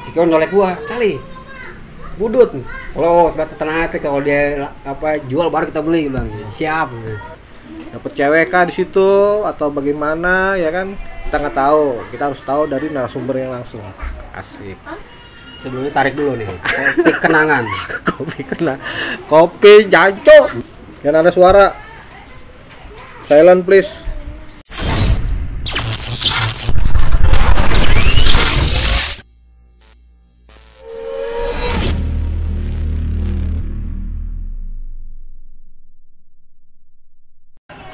Si Kion nyolek gua, Cali budut, slow, tenang hati kalau dia jual baru kita beli, bilang siap. Dapet cewek kah di situ atau bagaimana ya kan? Kita nggak tahu, kita harus tahu dari narasumber yang langsung. Asik. Sebelumnya tarik dulu nih, kopi kenangan. Kopi jancok. Jangan ada suara. Silent please.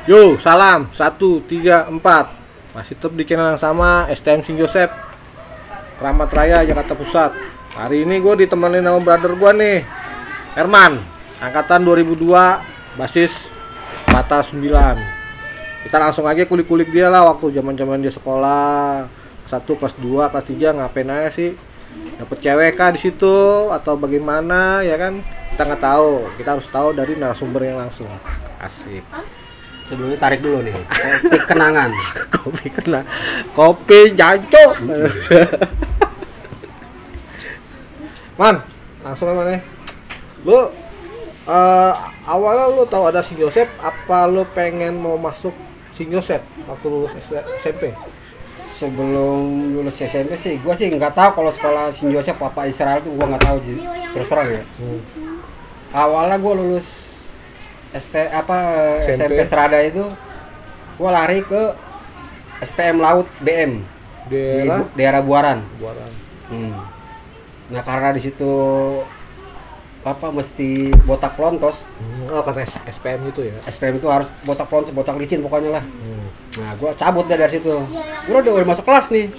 Yo, salam 1, 3, 4. Masih tetap di channel yang sama, STM St. Joseph, Keramat Raya, Jakarta Pusat. Hari ini gue ditemenin sama brother gue nih, Herman, angkatan 2002, basis Mata 9. Kita langsung aja kulik-kulik dia lah waktu zaman-zaman dia sekolah kelas 1, kelas 2, kelas 3 ngapain aja sih? Dapet cewek kah di situ atau bagaimana ya kan? Kita nggak tahu, kita harus tahu dari narasumber yang langsung. Asik. Sebelumnya tarik dulu nih, kopi kenangan. Kopi jancok. Man, langsung mana? Lu awalnya lu tahu ada St. Joseph, apa lu pengen mau masuk St. Joseph waktu lulus SMP? Sebelum lulus SMP sih, gua sih nggak tahu kalau sekolah St. Joseph apa Israel tuh, gua nggak tahu terus terang ya. Awalnya gua lulus SMP Strada itu, gua lari ke SPM Laut BM di daerah Buaran. Nah karena di situ mesti botak pelontos. Oh karena SPM itu ya? SPM itu harus botak pelontos, botak licin pokoknya lah. Nah gua cabut dari situ. Gua udah masuk kelas nih.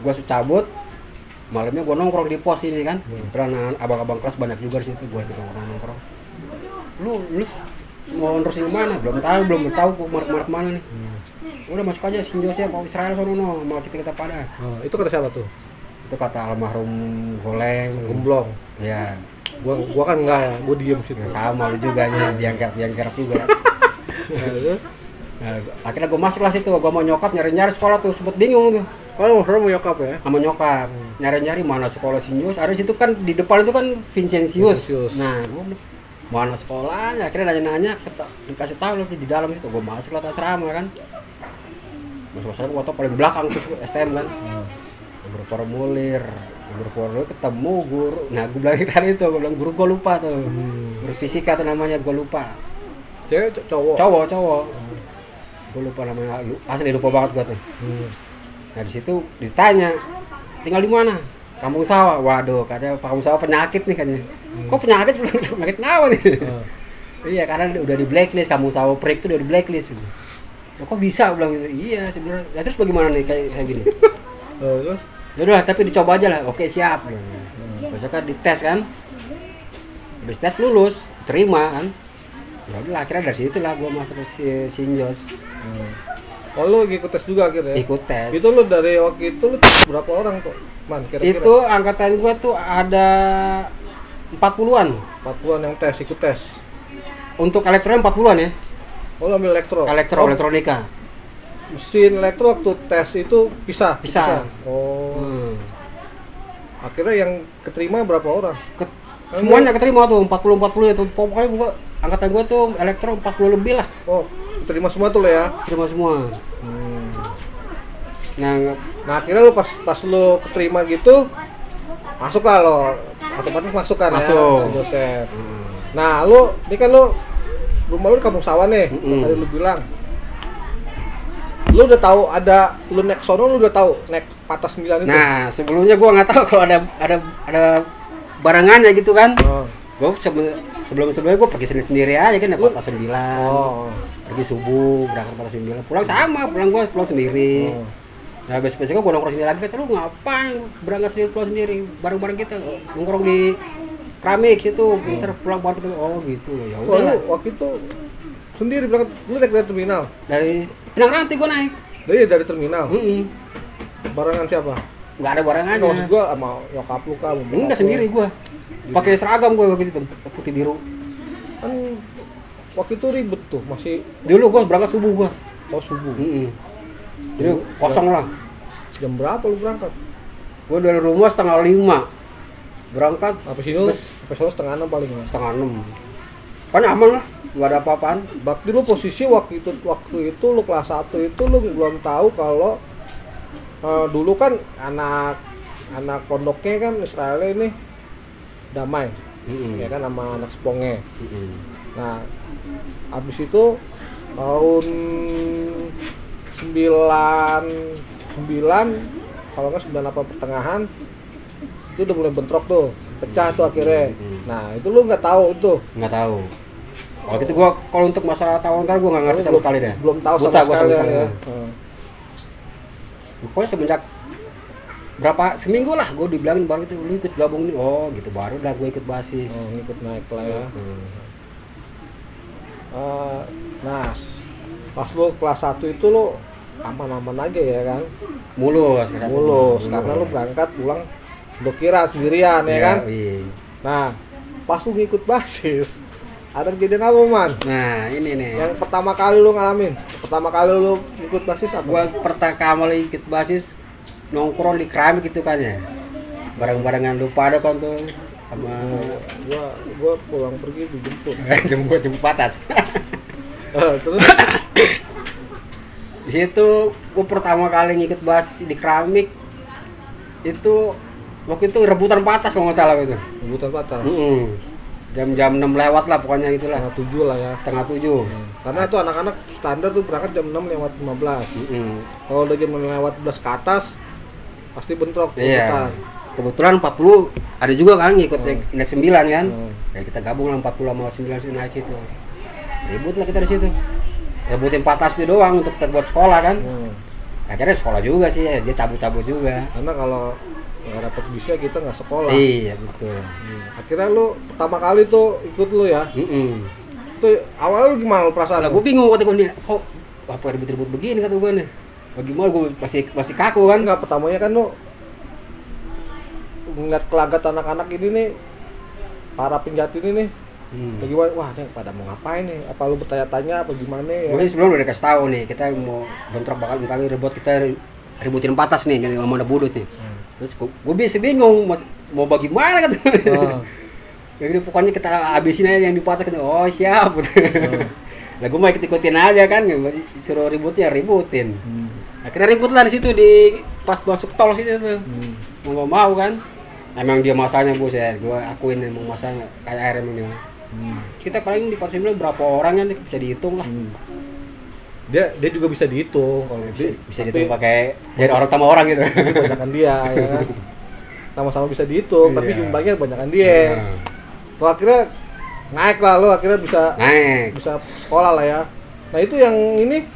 Gua cabut. Malamnya gua nongkrong di pos ini kan. Karena abang-abang kelas banyak juga di situ. Gua ikut nongkrong. Lu mau nerusin mana? Belum tahu gua kemana nih. Udah masuk aja St. Joseph mau Israel sono mau kita pada. Oh, itu kata siapa tuh? Itu kata almarhum Goleng Gemblong. Ya. Gua kan enggak ya, gua diem situ. Ya, sama lu juga nih, biangker juga. Nah, akhirnya gua masuk lah situ, gua mau nyokap nyari-nyari sekolah tuh, sempet bingung tuh. Oh, mau nyokap ya? Sama nyokap. Nyari-nyari mana sekolah St. Joseph. Ada situ kan di depan itu kan Vincentius. Nah, gua mana sekolahnya, akhirnya nanya-nanya, dikasih tahu loh di dalam situ. Gue masuk lah asrama kan, masuk asrama gue tau paling belakang tuh STM kan. Berformulir ketemu guru. Nah gue bilang tadi itu, gue bilang guru gue lupa tuh, guru fisika tuh namanya gue lupa. Cewek cowok gue lupa namanya, asli lupa banget gue tuh. Nah di situ ditanya tinggal di mana, Kampung Sawah. Waduh, katanya Kampung Sawah penyakit nih katanya. Kok penyakit kenapa nih? Iya karena udah di blacklist, Kampung Sawah Prik itu udah di blacklist. Kok bisa bilang gitu? Iya sebenarnya. Ya, terus bagaimana nih kayak gini? Terus? Ya udah tapi dicoba aja lah. Oke siap. Besok kan dites kan. Habis tes lulus, terima kan. Ya udah akhirnya dari situ lah gue masuk ke St. Joseph. Oh lu ikut tes juga akhirnya? Ikut tes. Itu lu dari waktu itu lu berapa orang tuh? Man, kira-kira? Itu angkatan gue tuh ada 40-an. 40-an yang ikut tes. Untuk elektro 40-an ya. Oh lu ambil Elektronika. Mesin elektro waktu tes itu pisah. Oh. Akhirnya yang keterima berapa orang? Semuanya keterima tuh 40 itu. Pokoknya gua angkatan gua tuh elektro 40 lebih lah. Oh, keterima semua tuh lo ya? Terima semua. Nah akhirnya lu pas lu keterima gitu masuk lah lo, otomatis masuk kan ya? Joseph. Nah lu, ini kan lu rumah lu di Kampung Sawah nih, tadi lu bilang lu udah tahu ada, lu naik sono lu udah tahu naik Mata 9 itu? Nah sebelumnya gua nggak tahu kalau ada barangannya gitu kan. Gua sebelumnya gua pergi sendiri aja kan, Mata 9. Pergi subuh berangkat Mata 9, pulang sendiri. Nah besok-besoknya gue nongkrong sini lagi, kata lu ngapain berangkat sendiri pulang sendiri, bareng-bareng kita nongkrong di keramik situ, ntar pulang bareng kita. Oh gitu loh, ya udah. Waktu itu sendiri berangkat, lu naik dari terminal? Dari Pinang Ranti gue naik. Dari terminal? Barengan siapa? Nggak ada barengannya. Maksud gue sama nyokap lu kan? Enggak, sendiri gue. Pakai seragam gue waktu itu, putih biru. Kan waktu itu ribet tuh, masih. Dulu gue berangkat subuh gue. Oh subuh? Jadi kosong lah. Jam berapa lu berangkat? Gue dari rumah 4:30 berangkat Sampai sini setengah 6 paling ya. 5:30. Kan aman lah, nggak ada apa-apaan. Berarti lu posisi waktu itu lu kelas 1 itu lu belum tahu kalau dulu kan anak pondoknya kan Israel ini damai. Ya kan sama anak sepongnya. Nah, habis itu tahun 99 kalau nggak 98 pertengahan itu udah mulai bentrok tuh, pecah tuh akhirnya. Nah itu lu nggak tahu itu? Nggak tahu. Kalau gitu gua kalau untuk masalah tahun kan gua nggak ngerti sama sekali deh. Belum tahu Buta sama gua sekali sama ya. Pokoknya semenjak berapa seminggu lah gua dibilangin baru itu lu ikut gabung nih. Oh gitu baru dah gua ikut basis. Oh, ikut naik lah ya. Nah pas lu kelas 1 itu lu aman-aman aja ya kan? Mulus karena lu berangkat pulang blokiran sendirian ya kan? Iya. Nah pas lu ngikut basis ada kejadian apa man? Nah ini nih yang pertama kali lu ngalamin, pertama kali lu ikut basis apa? Gua pertama kali ikut basis nongkrong di keramik gitu kan ya, barang-barangan lupa ada kan tuh sama gua pulang pergi dijemput jemput atas. Terus di situ gua pertama kali ngikut basis di keramik itu waktu itu rebutan patas kalau nggak salah itu. rebutan patah. Jam 6 lewat lah pokoknya gitulah. 7 lah ya. 6:30. Karena itu anak-anak standar tuh berangkat jam 6 lewat 15. Kalau udah jam 6 lewat 11 ke atas pasti bentrok. Iya. Kebetulan 40 ada juga kan ngikut naik 9 kan. Ya kita gabung lah 40 sama 9 naik itu. Ribut lah kita di situ. Rebutin patas itu doang untuk kita buat sekolah kan. Akhirnya sekolah juga sih ya, dia cabut-cabut juga. Karena kalau nggak dapet bisa kita nggak sekolah. Iya betul. Akhirnya lu pertama kali tuh ikut lu ya. Tuh awalnya lu gimana perasaan? Lah gue bingung waktu gue nih, kok apa ribut-ribut begini kata gue nih. Bagaimana gue masih kaku kan? Nggak, pertamanya kan lu ngeliat kelagat anak-anak ini nih, para penjahat ini nih. Bagaimana? Wah, nih pada mau ngapain nih? Apa lu bertanya-tanya apa gimana ya? Gue sebelum udah dikasih tahu nih, kita mau bentrok bakal ribut, kita ributin patas nih, gitu, mau ada budut nih. Terus gue bisa bingung, mau bagaimana kan? Jadi pokoknya kita habisin aja yang dipatah gitu. Oh siap. Lah gue mau ikut-ikutin aja kan, masih suruh ributin. Akhirnya ribut lah di situ di pas masuk tol situ tuh. Mau kan? Emang dia masanya bos ya, gue akuin emang masanya kayak air emang dia. Kita paling di Pasir berapa orang kan bisa dihitung lah. Dia juga bisa dihitung kalau bisa dihitung pakai jadi orang sama orang gitu. Kebanyakan dia ya kan. Sama-sama bisa dihitung, tapi jumlahnya kebanyakan dia. Tuh akhirnya naik lah lo, akhirnya bisa sekolah lah ya. Nah itu yang ini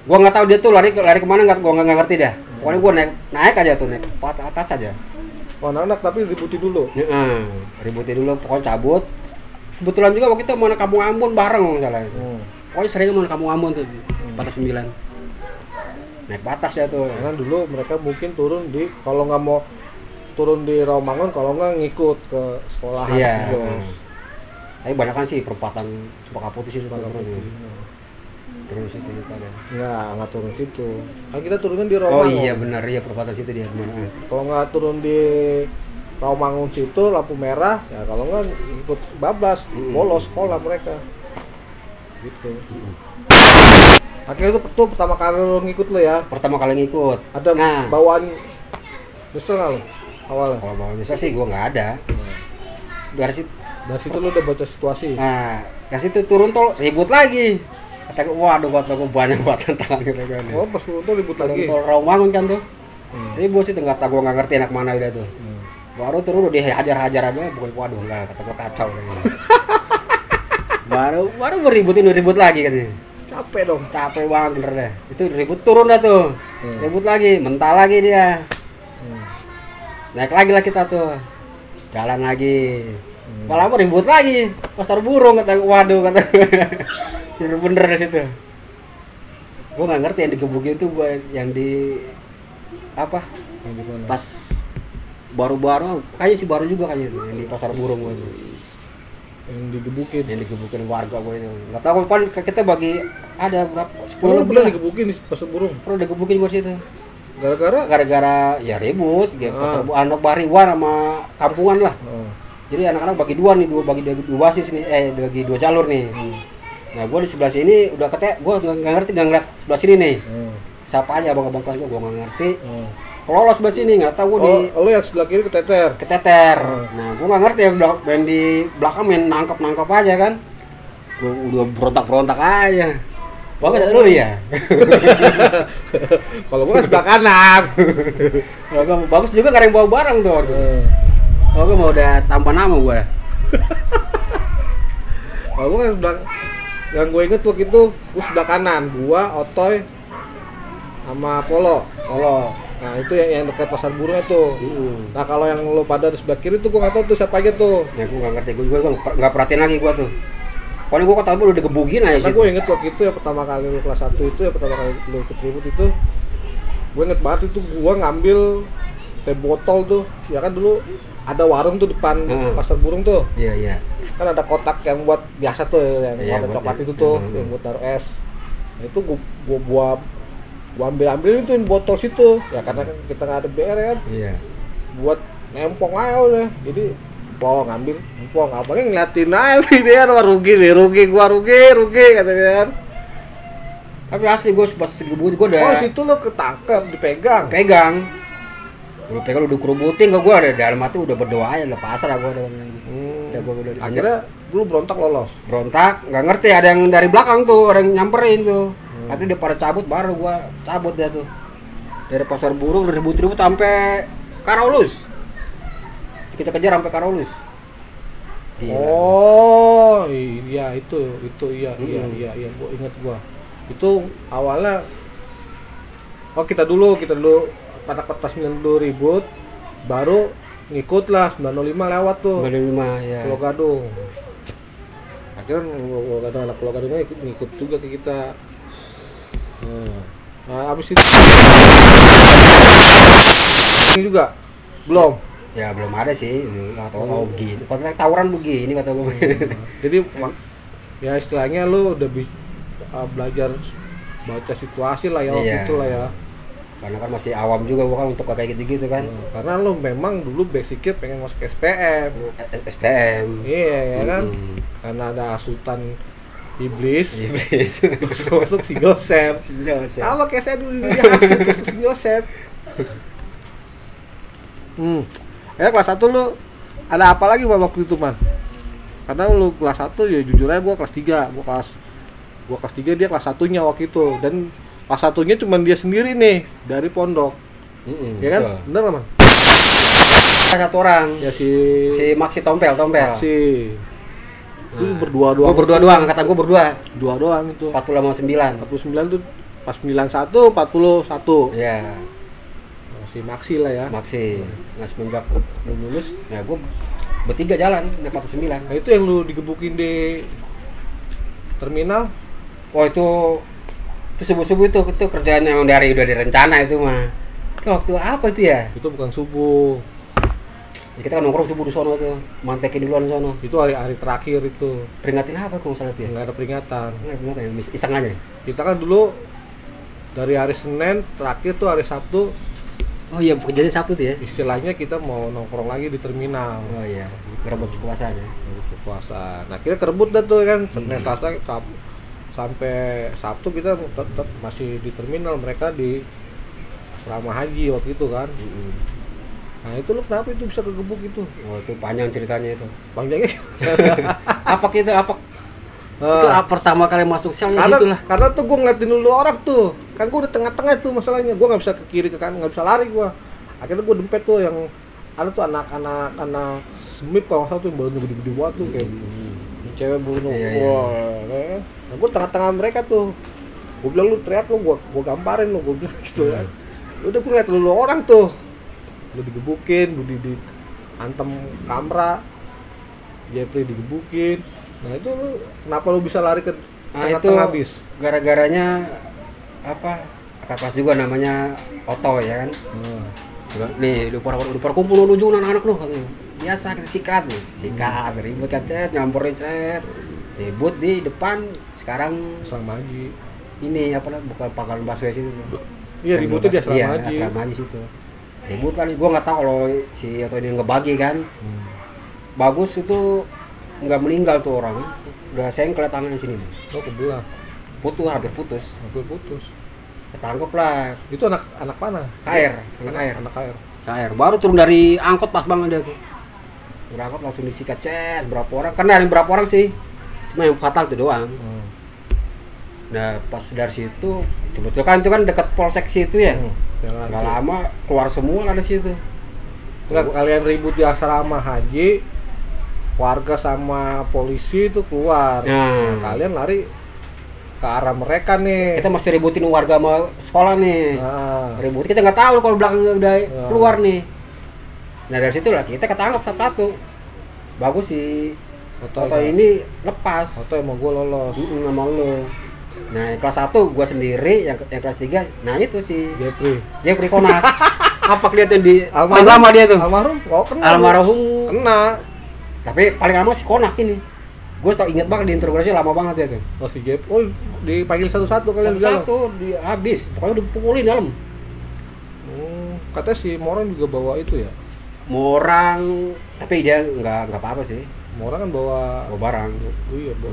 gua nggak tahu dia tuh lari kemana, gua nggak ngerti dah. Pokoknya gua naik aja tuh, naik ke atas aja. Oh, anak-anak tapi ributin dulu. Ributin dulu, pokoknya cabut. Kebetulan juga waktu itu mau ke Kampung Ambon bareng misalnya. Pokoknya sering mau ke Kampung Ambon tuh, Patas 9. Naik batas ya tuh. Karena dulu mereka mungkin turun di, kalau nggak mau turun di Rawamangun, kalau nggak ngikut ke sekolah. Iya. Tapi banyak kan sih perempatan Cempaka Putih situ turun situ juga ada. Nggak turun situ. Kan kita turunnya di Rawamangun. Oh iya benar, iya perempatan situ dia mana. Kalau nggak turun di Rawamangun situ lampu merah, ya kalau nggak ikut bablas, bolos sekolah mereka. Gitu. Akhirnya itu pertama kali lo ngikut lo ya? Pertama kali ngikut. Ada bawaan nyesel nggak lo awalnya? Kalau bawaan nyesel sih gua nggak ada. Dari situ lo udah baca situasi. Nah, dari situ turun tol ribut lagi. Kata gua, waduh kata gua banyak banget tantangan gitu kan. Oh pas turun tol ribut lagi? Tol Rawamangun kan tuh. Ribut sih, nggak tahu gua nggak ngerti anak mana udah tuh. Baru turun udah dihajar-hajar aja, pokoknya waduh enggak, kata gua kacau lagi. baru ribut lagi katanya. Capek dong. Capek banget bener deh. Itu ribut turun dah tuh. Ribut lagi, mental lagi dia. Naik lagi lah kita tuh. Jalan lagi. Malah mau ribut lagi. Pasar burung kata waduh kata. Bener di situ. Gua enggak ngerti yang digebukin tuh gua yang di apa? Yang di mana? Pas baru-baru kayaknya sih baru juga kayaknya yang di pasar burung gua itu. Yang digebukin warga gue itu nggak tahu kan kita bagi ada berapa 10 lebih pernah digebukin di pasar burung. Pernah digebukin gue situ Gara-gara ya ribut gitu. Anak bariwan sama kampungan lah. Jadi anak-anak bagi dua nih, bagi dua basis nih, bagi dua jalur nih. Nah, gue di sebelah sini udah katanya gue nggak ngerti, nggak ngeliat sebelah sini nih. Siapa aja abang-abang kelas gue nggak ngerti. Lolos sebelah sini nggak tahu gue lo yang sebelah kiri keteter. Nah, gue nggak ngerti ya, main di belakang main nangkap aja kan. Gue udah berontak aja. Bagus dulu ya. Kalau gue sebelah kanan. Kalau gue bagus juga nggak ada yang bawa barang tuh. Kalau gue mau udah tanpa nama gue. Kalau gue yang gue inget waktu itu gue sebelah kanan, gua, Otoy, sama Polo. Nah itu yang dekat pasar burung itu. Nah kalau yang lo pada di sebelah kiri tuh gue nggak tahu tuh siapa aja tuh. Ya gue nggak ngerti, gue nggak perhatiin lagi gue tuh. Pokoknya gue ketemu udah digebukin aja. Nah gue inget waktu itu ya pertama kali lo kelas 1 itu ya pertama kali lo ikut ribut itu, gue inget banget itu gue ngambil teh botol tuh, ya kan dulu ada warung tuh depan pasar burung tuh. Iya. Kan ada kotak yang buat biasa tuh yang warna coklat itu tuh, yang buat taruh es. Nah, itu gua ambil itu botol situ. Ya karena kita nggak ada BR kan. Iya. Buat nempong aja udah. Jadi ngambil nempong. Apalagi ngeliatin aja dia rugi katanya kan. Tapi asli gue pas digebukin gue udah. Oh situ lo ketangkep, dipegang. Udah pegang udah kerubutin gue ada dalam hati udah berdoa aja udah pasrah gue udah akhirnya dulu lolos berontak nggak ngerti ada yang dari belakang tuh ada yang nyamperin tuh. Akhirnya dia pada cabut baru gue cabut dia tuh dari pasar burung ribut-ribut sampai Karolus kita kejar sampai Karolus. Oh iya itu iya gue inget gue itu awalnya kita dulu petak-petak 90 ribut baru ngikut lah 905 lewat tuh 905 ya Pulau Gadung. Akhirnya Pulau Gadung, anak Pulau Gadungnya ngikut juga ke kita. Nah abis itu ini juga belum ya belum ada sih atau begini kontrak tawuran begini kata gue. Jadi ya istilahnya lu udah belajar baca situasi lah ya waktu itu lah ya. Karena kan masih awam juga gua kan untuk kayak gitu-gitu kan. Karena lo memang dulu basicnya pengen masuk SPM. Iya ya kan. Karena ada asutan iblis. masuk si Joseph. Sama kayak saya dulu dia masuk si Joseph. Kelas 1 lu ada apa lagi waktu itu man? Karena lu kelas 1 ya jujur aja gua kelas 3. Gua kelas 3 dia kelas 1-nya waktu itu dan pas satunya cuma dia sendiri nih dari pondok, ya kan? Betul. Bener nggak man? Satu orang. Ya si Maxi Tompel. Maxi. Itu berdua doang. Gua berdua doang, kata gua berdua. Dua doang itu. 49 tuh pas 91 41. Iya. Si Maxi lah ya. Maxi. Nah semenjak lulus, ya gua bertiga jalan naik 49. Nah itu yang lu digebukin di terminal. Oh itu subuh-subuh itu kerjaan yang udah direncana itu mah. Itu waktu apa itu ya? Itu bukan subuh. Ya, kita kan nongkrong subuh di sono tuh, mantekin duluan sono. Itu hari terakhir itu. Peringatin apa kalau salah itu ya? Enggak ada peringatan. Enggak ada, iseng aja. Kita kan dulu dari hari Senin terakhir tuh hari Sabtu. Oh iya, kejadian Sabtu tuh ya. Istilahnya kita mau nongkrong lagi di terminal. Oh iya, ngerebut kekuasaan ya. Ngerebut kekuasaan. Nah, kita kerebut dah tuh kan Senin Selasa sampai Sabtu kita tetap masih di terminal, mereka di asrama haji waktu itu kan. Nah itu lo kenapa itu bisa kegebuk itu? Oh itu panjang ceritanya itu. Panjangnya? Apa itu pertama kali masuk sel ya itulah. Karena tuh gue ngeliatin dulu orang tuh, kan gue di tengah-tengah tuh masalahnya, gue nggak bisa ke kiri ke kanan, nggak bisa lari gue. Akhirnya gue dempet tuh yang ada tuh anak-anak semip kalau nggak salah tuh yang baru gede-gede banget tuh kayak cewek bunuh. Nah, gue tengah-tengah mereka tuh, gue bilang lu teriak lu, gue gamparin lu, gue bilang gitu kan. Udah gue ngeliat lu orang tuh, lu digebukin, lu antem kamera, Jeffrey digebukin. Nah itu lu, kenapa lu bisa lari ke tengah-tengah bis? Gara-garanya apa? Kakak kelas juga namanya Oto ya kan. Nih udah kumpul lu ujung anak-anak lu katanya. Biasa kita sikat ribut kan nyamperin ribut di depan sekarang Asrama Haji. Ini apa namanya bukan Pangkalan Busway itu. Iya, ributnya di asrama Iya, haji. asrama haji situ. Ribut kali, gua nggak tahu kalau si atau ini ngebagi kan. Bagus itu nggak meninggal tuh orang, udah sengkel tangannya sini, Oh, kebelah. putus, hampir putus, Hampir putus. ketangkep lah. Itu anak mana? KR, anak KR. Anak KR. KR, baru turun dari angkot pas banget dia tuh. Berangkot langsung disikat cet, berapa orang, karena ada berapa orang sih, cuma yang fatal tuh doang. Nah pas dari situ, sebetulnya kan itu kan dekat polsek situ ya, nggak lama keluar semua lah dari situ. Enggak, kalian ribut di asrama haji, warga sama polisi itu keluar. Nah, kalian lari ke arah mereka nih. Kita masih ributin warga sama sekolah nih. Ribut, kita nggak tahu kalau belakang udah keluar nih. Nah dari situ lah kita ketangkap satu-satu. Bagus sih. Foto ini lepas. Foto emang gue lolos. Sama lo. Nah yang kelas 1 gua sendiri, yang kelas 3, nah itu si Jepri Konak. Apa kelihatan di paling lama dia tuh? Almarhum? Oh, kena. Almarhum kena. Tapi paling lama si Konak ini. Gue tau inget banget di interogasi lama banget ya tuh. Oh si Jep, oh dipanggil satu-satu kalian di dalam? Satu dia habis, pokoknya udah pukulin dalam. Katanya si Morang juga bawa itu ya? Morang, tapi dia nggak apa-apa sih. Morang kan bawa barang. Oh iya, bawa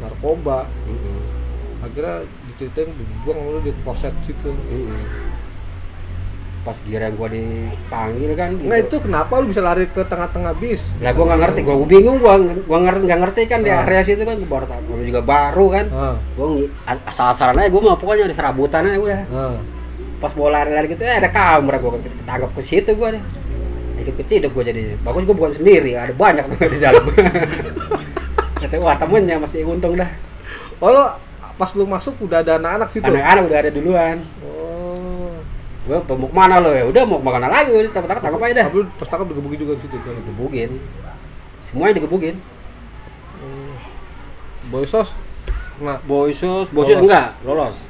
narkoba. Akhirnya diceritain dibuang lu di polsek situ. Pas giliran gua dipanggil kan. Nah itu kenapa lu bisa lari ke tengah-tengah bis? Lah gua nggak ngerti, gua bingung, gua nggak ngerti kan di area situ kan, gua juga baru kan. Gua asal-asalan aja, gua mau pokoknya ada serabutan aja udah. Pas mau lari-lari gitu, ada kamera, gua ketangkap ke situ gua deh. Ikut keciduk gua jadi. Bagus gua bukan sendiri, ada banyak di dalam. Kata wah temennya masih untung dah. Oh lo pas lu masuk udah ada anak-anak situ? Anak-anak udah ada duluan. Gue mau kemana lo ya? Udah mau kemana lagi? Tangkap aja dah. Tapi pas tangkap digebukin juga di situ kan? Digebukin. Semuanya digebukin. Boysos? Nah, Boysos enggak lolos.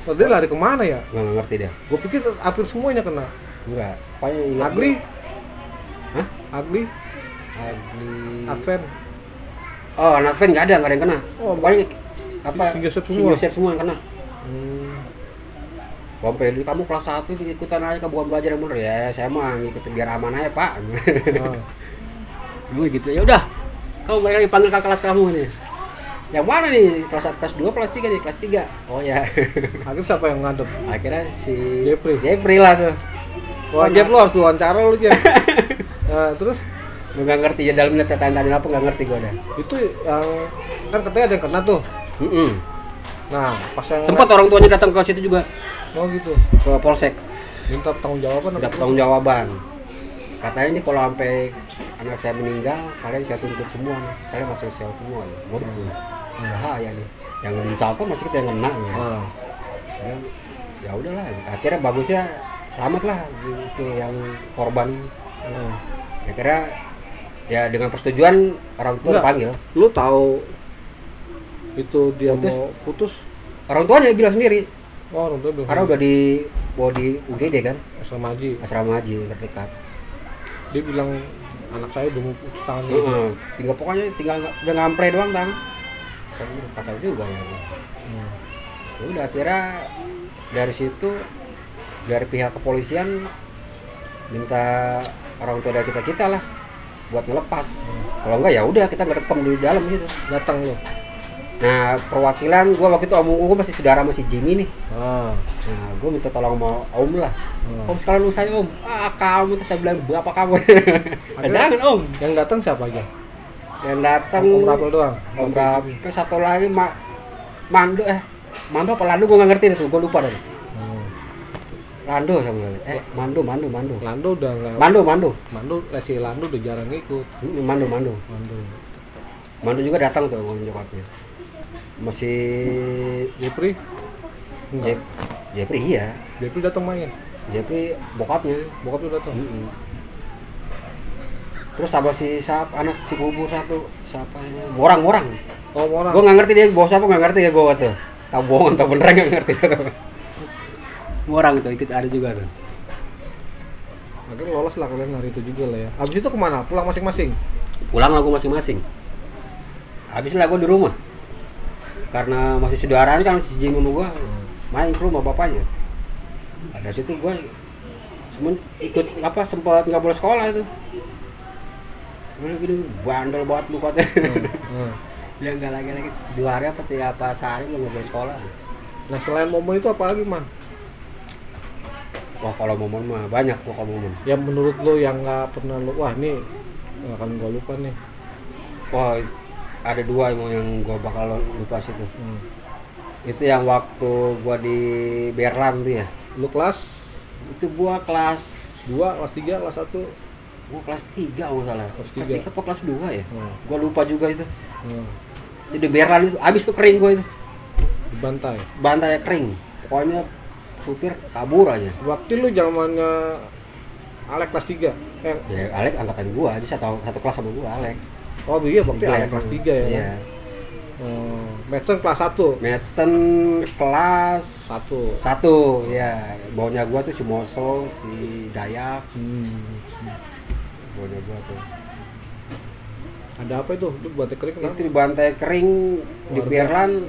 Oh, dia lari kemana ya? Nggak ngerti dia. Gue pikir hampir semuanya kena. Enggak. Pokoknya ingat. Agli? Hah? Agli? Advent? Oh, Advent nggak ada yang kena. Oh, pokoknya apa? Sing Joseph semua yang kena. Sampai kamu kelas 1 ikutan aja, kamu bukan belajar yang bener ya, saya mah ngikutin biar aman aja pak. Gue gitu, ya udah, kamu mereka lagi panggil kakak kelas kamu nih. Yang mana nih? Kelas 1, kelas 2, kelas 3 nih, kelas 3. Oh ya. Akhirnya siapa yang ngadep? Akhirnya si Jepri lah tuh. Wah, Jep lo harus diwawancara lu Jep. Nah, terus? Gue gak ngerti ya dalamnya tanya apa, gak ngerti gue dah. Itu yang kan katanya ada yang kena tuh. Nah, pas yang sempat orang tuanya datang ke situ juga. Oh gitu. Ke polsek. Minta pertanggungjawaban. Minta pertanggungjawaban. Katanya ini kalau sampai anak saya meninggal, kalian saya tuntut semua nih. Sekalian masuk sel semua. Waduh, bahaya nih. Yang di Salto masih kita yang kena ya. Ya udahlah. Akhirnya bagusnya selamat lah itu yang korban ini. Akhirnya ya dengan persetujuan orang tua dipanggil. Lu tahu itu dia mau putus? Orang tuanya bilang sendiri. Oh, orang tua bilang. Karena udah bawa di UGD kan? Asrama haji terdekat. Dia bilang anak saya udah mau putus tangan. Tinggal pokoknya udah ngampre doang tangan. Kacau juga ya. Udah akhirnya dari situ dari pihak kepolisian minta orang tua dari kita lah buat ngelepas. Kalau enggak ya udah kita ngerekam di dalam gitu. Datang lo. Nah perwakilan gua waktu itu om masih saudara masih Jimmy nih. Nah gua minta tolong sama om lah. Om sekalian lu saya om. Kamu tuh saya bilang apa kamu? Jangan om. Yang datang siapa aja? Yang datang Om Rapel doang. Om Rapel satu lagi Mando apa Lando gua nggak ngerti itu, gua lupa deh. Lando sama Mando. Lando udah nggak. Mando si Lando udah jarang ikut. Mando juga datang tuh nyokapnya. Masih Jepri? Jepri iya. Jepri datang main. Jepri bokapnya datang. Terus sama si anak Cibubur satu, siapa ini? Morang. Oh, Morang. Gua nggak ngerti dia bawa siapa, nggak ngerti ya gua tuh. Tahu bohong atau beneran nggak ngerti. Morang tuh ikut ada juga tuh. Akhirnya lolos lah kalian hari itu juga lah ya. Abis itu kemana? Pulang masing-masing? Pulang lah gua masing-masing. Habis lah gua di rumah. Karena masih saudaraan kan si Jim sama gua main ke rumah bapaknya. Dari situ gue ikut apa sempat nggak boleh sekolah itu. Gue gini bandel banget lu katanya. Ya nggak lagi 2 hari apa 3 sehari lu nggak boleh sekolah. Nah selain momen itu apa lagi man? Wah kalau momen mah banyak gua kalau momen. Yang menurut lo yang nggak pernah lo, wah ini nggak akan gua lupa nih. Wah ada 2 yang gua bakal lupa situ. Itu yang waktu gua di Berlan tuh ya. Lu kelas? Itu gua kelas 2, kelas 3, kelas 1? Gua kelas 3 kalau nggak salah. Kelas 3 apa kelas 2 ya? Gua lupa juga itu. Itu di Berlan itu, abis tuh kering gua itu. Dibantai? Bantai kering. Pokoknya supir kabur aja. Waktu lu zamannya Alek kelas 3? Ya Alek angkatan gua, dia satu kelas sama gua Alek. Oh iya, waktu Alek kelas 3 ya? Iya. Madsen kelas 1? Madsen kelas 1 ya. Bawahnya gua tuh si Moso, si Dayak. Bawahnya gua tuh. Ada apa itu? Itu bantai kering kenapa? Itu di bantai kering di Berlan.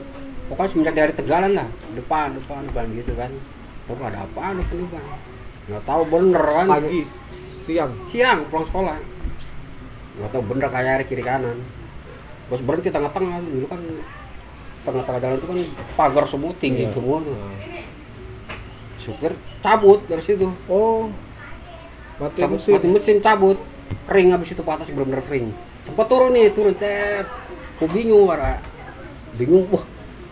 Pokoknya semenjak dari Tegalan lah. Depan gitu kan. Tuh ada apaan depan. Nggak tahu bener kan. Pagi, siang pulang sekolah. Nggak tahu bener kayak kiri kanan. Terus berhenti tengah-tengah, dulu kan tengah-tengah jalan itu kan pagar semua, tinggi semua tuh. Supir cabut dari situ. Oh, mati mesin cabut. Kering habis itu patas bener-bener kering. Sempat turun cet. Gue bingung, wah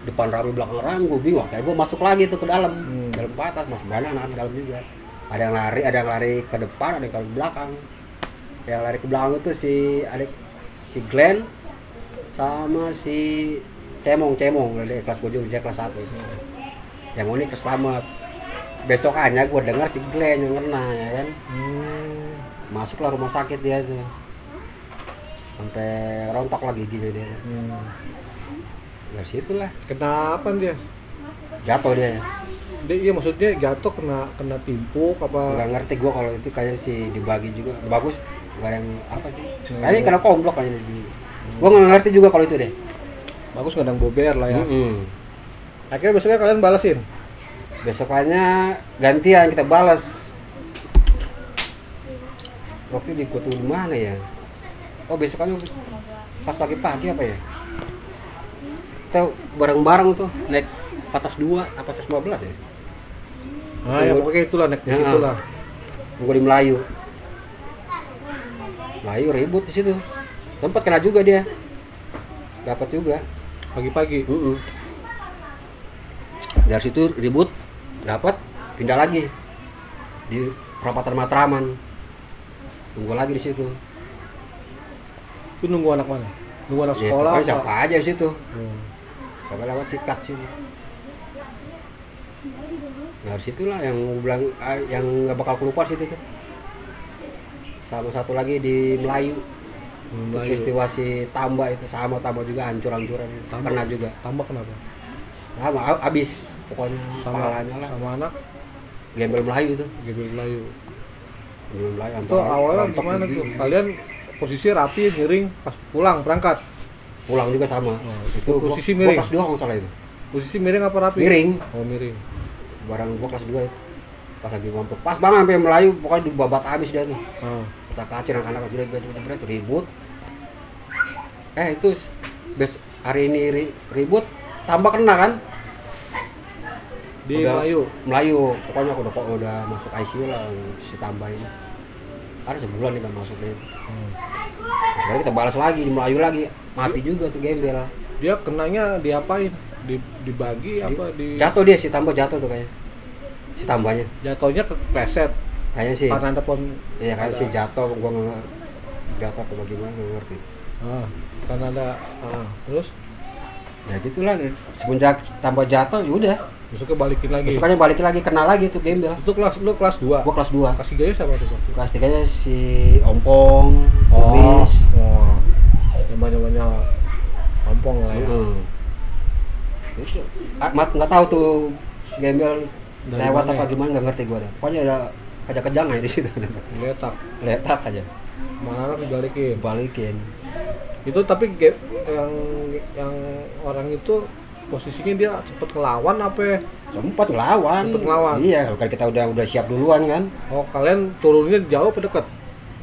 depan rame belakang rame, gue bingung. Kayak gue masuk lagi tuh ke dalam patas, masih banyak anak di dalam juga. Ada yang lari ke depan, ada yang ke belakang. Yang lari ke belakang itu si Glenn sama si Cemong dari kelas gue juga kelas 1 itu. Cemong ini keselamat. Besokannya gue dengar si Glenn yang kena ya kan. Masuklah rumah sakit dia tuh. Sampai rontok lagi giginya dia. Dari situlah. Kenapa dia? Jatuh dia. Iya maksudnya jatuh kena timpuk apa? Enggak ngerti gue kalau itu kayaknya sih dibagi juga. Bagus. Enggak ada yang apa sih? Kayaknya kena komblok kayaknya di. Gue nggak ngerti juga kalau itu deh. Bagus ngadang bober lah ya. Akhirnya besoknya kalian balasin? Besokannya gantian kita balas. Waktu di kota di mana ya? Oh besokannya pas pagi-pagi apa ya? Kita bareng-bareng tuh naik patas 2 apa 115 ya? Ya pokoknya itulah naik di situ lah. Gue di Melayu ribut di situ. Sempat kena juga dia. Dapat juga pagi-pagi. Dari situ ribut, dapat pindah lagi di perapatan Matraman. Tunggu lagi di situ. Itu nunggu anak mana? Nunggu anak sekolah apa? Siapa aja di situ. Siapa lewat sikat sih. Nah, dari situlah yang bilang yang nggak bakal kelupa situ tuh. Sama satu lagi di Melayu. Peristiwa si Tamba itu sama Tamba juga hancur-hancuran. Kena juga. Tamba kenapa? Sama abis pokoknya palanya lah. Sama anak Gembel Melayu itu. Gembel Melayu. Itu awalnya gimana tuh? Kalian posisi rapi miring pas pulang berangkat. Pulang juga sama. Itu posisi miring. Kelas 2 kalau salah itu. Posisi miring apa rapi? Miring. Oh miring. Barang gua kelas 2 itu. Pas lagi mampu. Pas banget sampai Melayu pokoknya dibabat habis dia tuh. Kita kacir anak-anak jebret ribut. Itu hari ini ribut tambah kena kan? Di Melayu. Pokoknya udah masuk ICU lah si Tamba ini. Ada sebulan nih kan masuk dia. Sekarang kita balas lagi di Melayu lagi. Mati juga tuh gembel. Dia kenanya diapain? Dibagi apa di jatuh dia si Tamba jatuh tuh kayaknya. Si Tambanya. Jatuhnya ke preset. Kayaknya sih. Karena ada iya kayak sih jatuh, gua nggak jatuh apa bagaimana nggak ngerti. Karena ada terus ya gitulah semenjak Tamba jatuh ya udah besoknya balikin lagi kena lagi tuh gembel. Itu lu kelas 2? Gua kelas 2. Kelas 3 nya siapa tuh? Kelas 3 nya si Ompong, Kumis. Namanya Ompong lah ya. Itu nggak tahu tuh gembel lewat apa gimana nggak ngerti gua dah. Pokoknya ada kejang aja di situ. Letak aja. Mana dibalikin. Balikin. Itu tapi yang orang itu posisinya dia cepet ngelawan apa ya? Sempat ngelawan. Iya, kan kita udah siap duluan kan. Oh, kalian turunnya jauh apa dekat?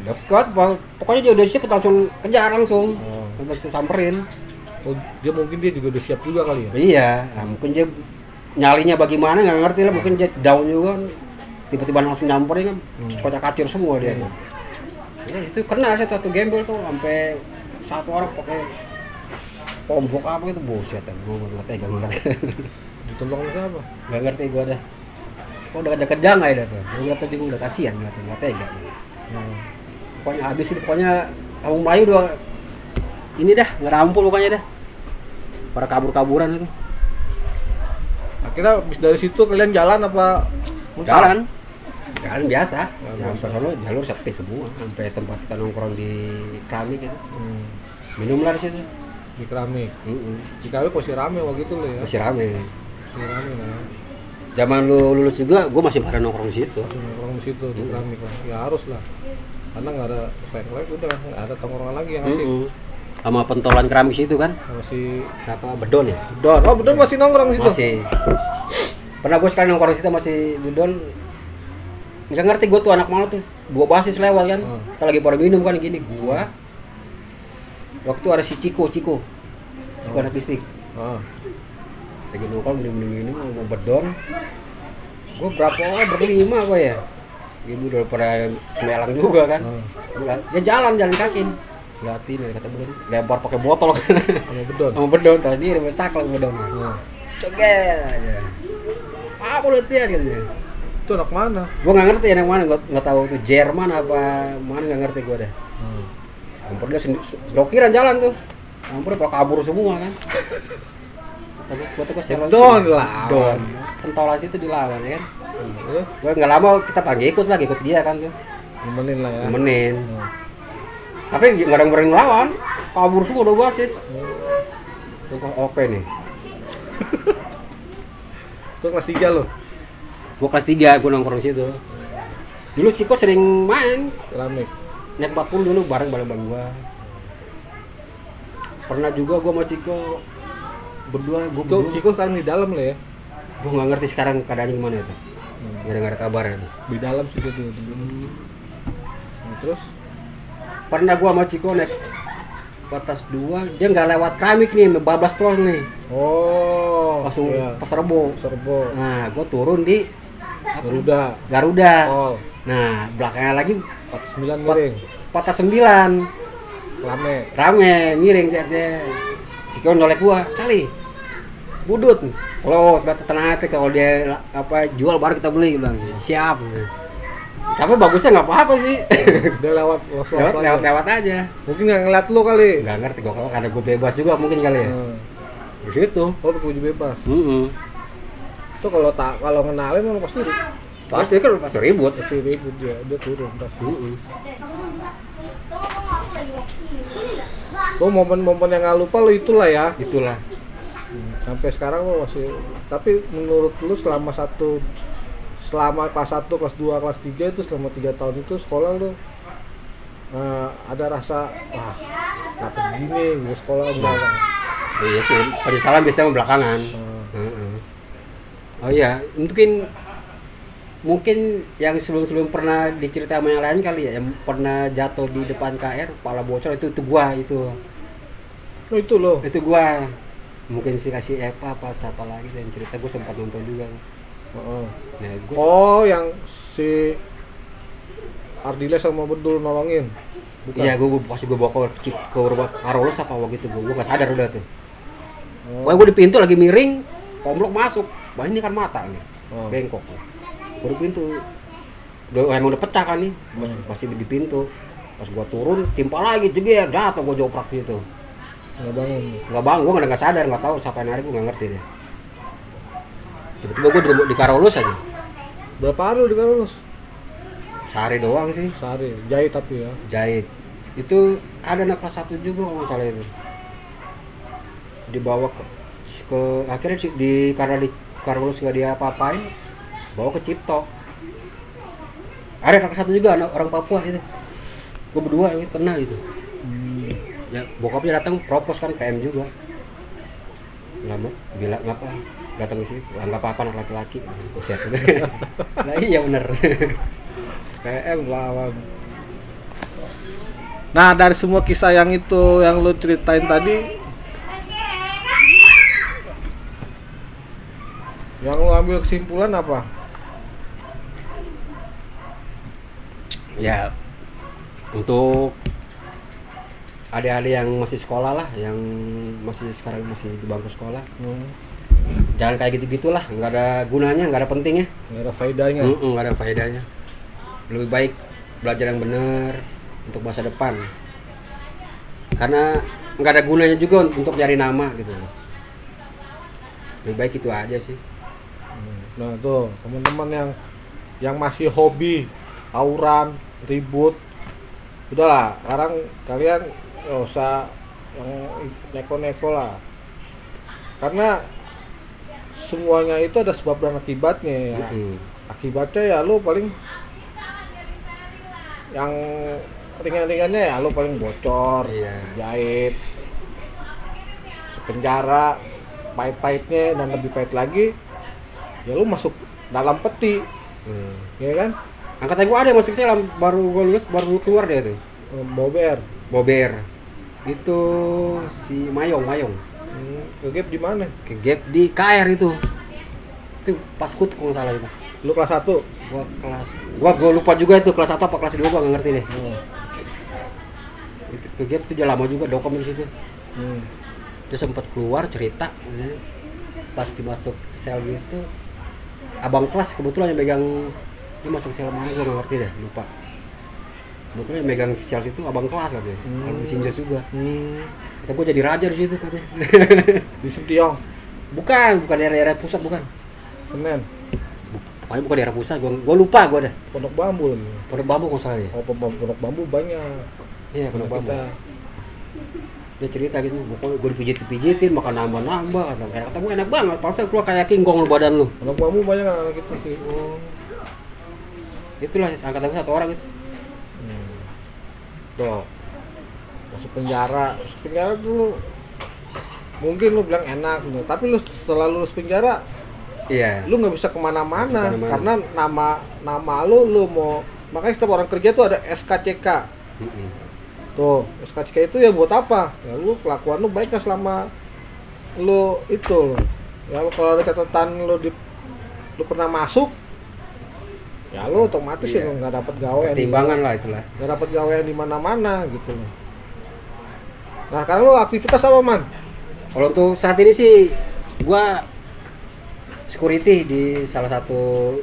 Dekat, pokoknya dia udah siap kita langsung kejar langsung. Kita samperin. Oh, dia mungkin dia juga udah siap juga kali ya? Iya, nah, mungkin dia nyalinya bagaimana nggak ngerti lah, mungkin dia down juga kan. Tiba-tiba langsung nyamperin kan, kocak-kacir semua dia tuh. Ya, itu kena satu gembel tuh sampai satu orang pakai tombok apa itu, buset kan, gue nggak tega ngeliat. Ditolong siapa? Nggak ngerti gue dah. Kok udah kejang aja tuh, gue ngeliat tadi gue udah kasihan ngeliatnya, nggak tega. Pokoknya habis itu, pokoknya Kampung Melayu udah ini dah, ngerampul pokoknya dah. Para kabur-kaburan itu. Akhirnya habis dari situ kalian jalan apa? Jalan biasa. Ya, sampai sono jalur sepi semua, sampai tempat kita nongkrong di keramik gitu. Minum lah di situ. Di keramik. Di keramik masih rame waktu itu loh ya. Masih rame lah. Zaman lu lulus juga, gue masih pada nongkrong di situ. Nongkrong di situ di keramik lah. Ya harus lah. Karena nggak ada flag udah nggak ada tongkrongan lagi yang asik. Sama pentolan keramik situ kan? Masih siapa? Bedon ya? Bedon. Oh, Bedon masih nongkrong di situ. Masih. Pernah gue sekali nongkrong di situ masih Bedon. Nggak ngerti gue tuh anak malu tuh. 2 basis lewat kan. Kita lagi pada minum kan gini. Gua waktu ada si Ciko anak listrik. Lagi nongkrong minum mau Bedon. Gue berapa orang berlima apa ya? Gitu udah pada semelang juga kan. Dia jalan kaki. Liatin ya, kata Bedon, lempar pakai botol kan. Sama Bedon tadi udah saklek Bedon. Cegel aja. Apa lu lihat gitu. Itu anak mana? Gua enggak ngerti anak mana, enggak tahu itu Jerman apa mana, enggak ngerti gua dah. Hampir dia selokiran jalan tuh. Hampir pada kabur semua kan. Tapi gua tuh Don lah. Pentolas itu dilawan ya kan. Gua enggak lama kita panggil ikut dia kan tuh. Nemenin lah ya. Nemenin. Tapi nggak ada yang berani ngelawan, kabur semua udah basis. Oke nih. Itu kelas 3 lo? Gua kelas 3, gua nongkrong situ. Dulu Ciko sering main keramik. Naik 40 dulu bareng gua. Pernah juga gua sama Ciko berdua. Ciko sekarang di dalam lo ya? Gua nggak ngerti sekarang keadaannya gimana itu. Nggak ada kabar itu. Di dalam sih gitu. Terus? Pernah gua sama Ciko naik ke atas 2, dia nggak lewat keramik nih, bablas terus nih. Oh, langsung iya. Pas Rebo. Nah, gua turun di Garuda. Oh. Nah, belakangnya lagi 49 miring. 49. Rame, miring dia. Ciko nolek gua, "Cali. Budut." Slow, tenang hati kalau dia jual baru kita beli, bilang. Siap. Tapi bagusnya nggak apa-apa sih. Dia lewat aja. Mungkin nggak ngeliat lu kali. Nggak ngerti gue, karena gue bebas juga mungkin kali ya. Di situ. Oh, baju bebas. Itu kalau ngenalin lu pasti ribut. Dia turun. Oh, momen-momen yang nggak lupa lu itulah ya. Itulah. Sampai sekarang lu masih. Tapi menurut lu selama kelas 1, kelas 2, kelas 3 itu selama 3 tahun itu sekolah lu ada rasa kenapa begini gitu sekolah enggak? Iya sih, penyesalan biasanya belakangan. Oh iya, mungkin yang sebelum pernah diceritain sama yang lain kali ya, yang pernah jatuh di depan KR, kepala bocor itu gua itu. Oh itu loh. Itu gua. Mungkin sih kasih Eva apa siapa lagi yang cerita, gua sempat nonton juga. Nah, yang si Ardiles sama Bedul nolongin. Bukan. Iya, gue bawa ke Karolus apa waktu itu, gue nggak sadar udah tuh. Pokoknya gue di pintu lagi miring, komplok masuk. Wah ini kan mata nih, bengkok. Gue di pintu, emang udah pecah kan nih, masih di pintu. Pas gue turun, timpa lagi, jadi jatuh gue joprak gitu. Nggak bangun, gue nggak sadar, nggak tahu siapa yang narik, gue nggak ngerti deh. Tiba-tiba gue di Karolus aja. Berapa hari di Karolus? Sehari doang sih. Sehari, jahit tapi ya? Jahit. Itu ada anak kelas 1 juga kalau nggak salah itu. Dibawa ke akhirnya karena di Karolus nggak dia apa-apain, bawa ke Cipto. Ada anak kelas 1 juga, anak orang Papua itu. Gue berdua kena gitu. Ya bokapnya datang propos kan PM juga. Lama bilang ngapa datang ke situ, anggap apa anak laki-laki. Buset. Nah iya bener. PM lawan. Nah, dari semua kisah yang itu yang lu ceritain tadi, yang lu ambil kesimpulan apa? Ya untuk adik-adik yang masih sekolah lah, yang sekarang masih di bangku sekolah, jangan kayak gitu-gitulah, nggak ada gunanya, nggak ada pentingnya, Nggak ada faedahnya. nggak ada faedahnya. Lebih baik belajar yang benar untuk masa depan, karena nggak ada gunanya juga untuk cari nama gitu. Lebih baik itu aja sih. Nah tuh teman-teman yang masih hobi tawuran, ribut, udahlah sekarang kalian nggak usah yang neko-neko lah, karena semuanya itu ada sebab dan akibatnya ya. Akibatnya ya lu paling yang ringan-ringannya ya lu paling bocor, jahit, penjara, pahit-pahitnya dan lebih pahit lagi ya lu masuk dalam peti, ya kan? Angkatan gua ada yang masuk Selam, baru gua lulus baru keluar dia tuh. Bober. Itu si Mayong. Kegap di mana? Kegap di KR itu. Itu pas kut kalau nggak salah itu. Lu kelas 1? Gua lupa juga itu kelas 1 apa kelas 2 gua nggak ngerti deh. Itu Kegap itu udah lama juga dokom di situ. Dia sempat keluar cerita pas dimasuk sel gitu. Abang kelas kebetulan yang megang, dia masuk sel mana gua nggak ngerti deh, lupa. Kebetulan yang megang sel itu abang kelas katanya. Kalau di Sinjas juga. Kata gua jadi raja di situ katanya. Di Sentiong? Bukan daerah pusat, bukan. Senen? Pokoknya bukan daerah pusat, gua lupa gua dah. Pondok Bambu lagi? Pondok Bambu kalau salah ya. Oh, Pondok Bambu banyak. Iya, Pondok Bambu. Dia cerita gitu, pokoknya gue dipijitin, makan nambah kata gue enak banget, pasal keluar kayak kingkong lu badan lu. Pondok Bambu banyak anak gitu sih. Itulah angkatan gue 1 orang itu. Tuh, masuk penjara tuh mungkin lu bilang enak, tapi lu setelah lulus penjara, lu nggak bisa kemana-mana karena nama lu mau, makanya setiap orang kerja tuh ada SKCK. Tuh, SKCK itu ya buat apa? Ya lu kelakuan lu baik kan selama lu itu. Ya lu kalau ada catatan lu pernah masuk, ya lu otomatis ya nggak dapat gawe. Pertimbangan lah itulah. Nggak dapat gawe di mana-mana gitu loh. Nah, sekarang lu aktivitas apa, Man? Kalau untuk saat ini sih gua security di salah satu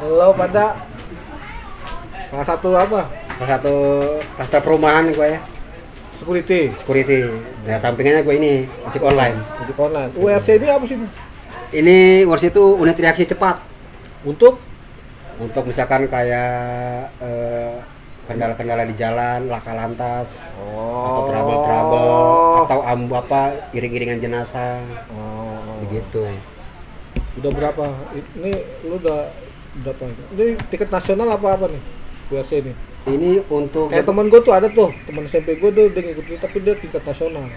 lo pada salah satu apa? Salah satu klaster perumahan gue ya. Security. Nah, sampingannya gue ini ojek online. URC ini apa sih? Ini URC itu unit reaksi cepat. Untuk misalkan kayak kendala-kendala di jalan, laka lantas, atau trouble atau iring-iringan jenazah. Begitu. Udah berapa? Ini lu udah berapa? Ini tiket nasional apa nih? URC ini. Ini untuk kayak teman gue tuh ada tuh, teman SMP gue tuh udah ngikutin tapi dia tingkat nasional.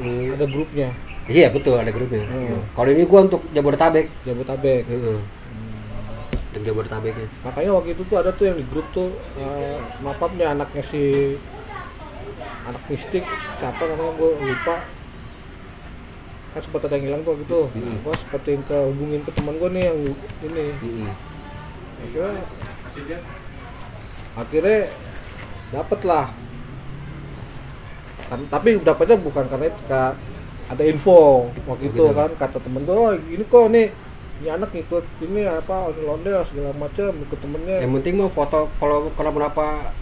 Ada grupnya. Iya betul, ada grupnya. Kalau ini gue untuk Jabodetabek. Untuk Jabodetabek ya. Makanya waktu itu tuh ada tuh yang di grup tuh mapapnya anaknya si anak mistik siapa namanya gue lupa. Kan sempat ada yang hilang tuh gitu. Gue sepertiin hubungin ke teman gue nih yang ini. Akhirnya dapet lah. Tapi dapetnya bukan karena ada info waktu itu kan, kata temen gue, oh ini kok nih anak ikut ini apa ondel-ondel segala macam, ikut temennya. Yang penting mau foto, kalau kenapa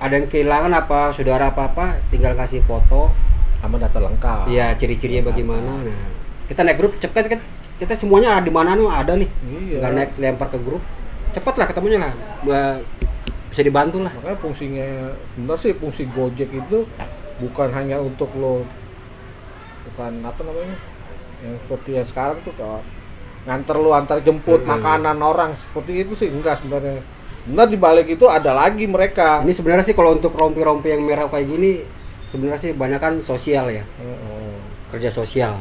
ada yang kehilangan apa saudara apa tinggal kasih foto sama data lengkap. Iya, ciri-cirinya bagaimana. Nah, kita naik grup cepet, kita semuanya di mana ada nih. Tinggal naik lempar ke grup, cepet lah ketemunya lah, bisa dibantu lah. Makanya fungsinya benar sih, fungsi Gojek itu bukan hanya untuk lo, bukan apa namanya yang seperti yang sekarang tuh nganter lu, antar jemput, makanan orang seperti itu sih enggak sebenarnya. Benar di balik itu ada lagi mereka. Ini sebenarnya sih kalau untuk rompi-rompi yang merah kayak gini sebenarnya sih banyak kan sosial ya. Kerja sosial.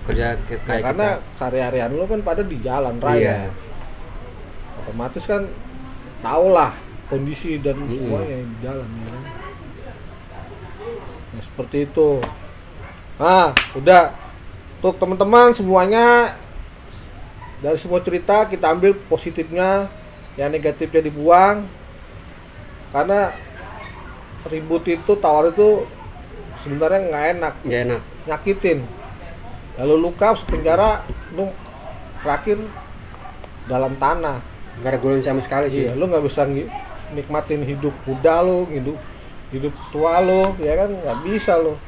Kerja kayak karena sehari-harian lu kan pada di jalan raya. Iya. Otomatis kan tahulah kondisi dan semuanya di jalan ya. Nah, seperti itu. Nah, udah. Untuk teman-teman semuanya, dari semua cerita kita ambil positifnya, yang negatifnya dibuang. Karena ribut itu, tawar itu sebenarnya nggak enak. Nggak enak. Nyakitin. Lalu luka, penjara, lu terakhir dalam tanah. Nggak ada gunanya sama sekali sih. Iya, lu nggak bisa nikmatin hidup muda lu, hidup tua lu, ya kan nggak bisa lu.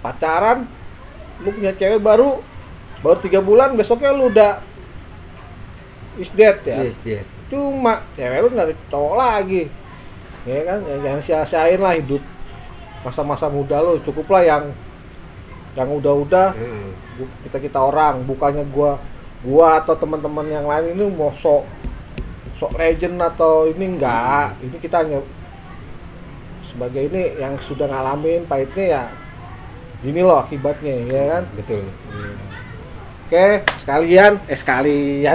Pacaran, lu punya cewek baru 3 bulan, besoknya lu udah is dead ya. Is dead. Cuma cewek lu dari cowok lagi, ya kan, ya, jangan sia-siain lah hidup masa-masa muda lu. Cukuplah yang udah-udah kita orang, bukannya gua atau teman-teman yang lain ini mau sok legend atau ini enggak. Ini kita hanya sebagai ini yang sudah ngalamin pahitnya ya. Ini loh akibatnya, ya kan? Betul. Oke, sekalian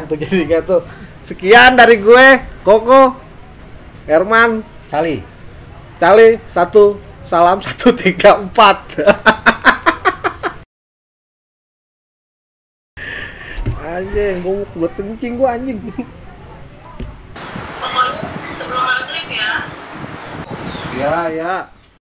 tuh jadi tuh. Sekian dari gue, Koko, Herman, Cali, 1 salam 134. Anjing, gue buat kencing gue anjing. Pokoknya sebelum maghrib ya. Ya.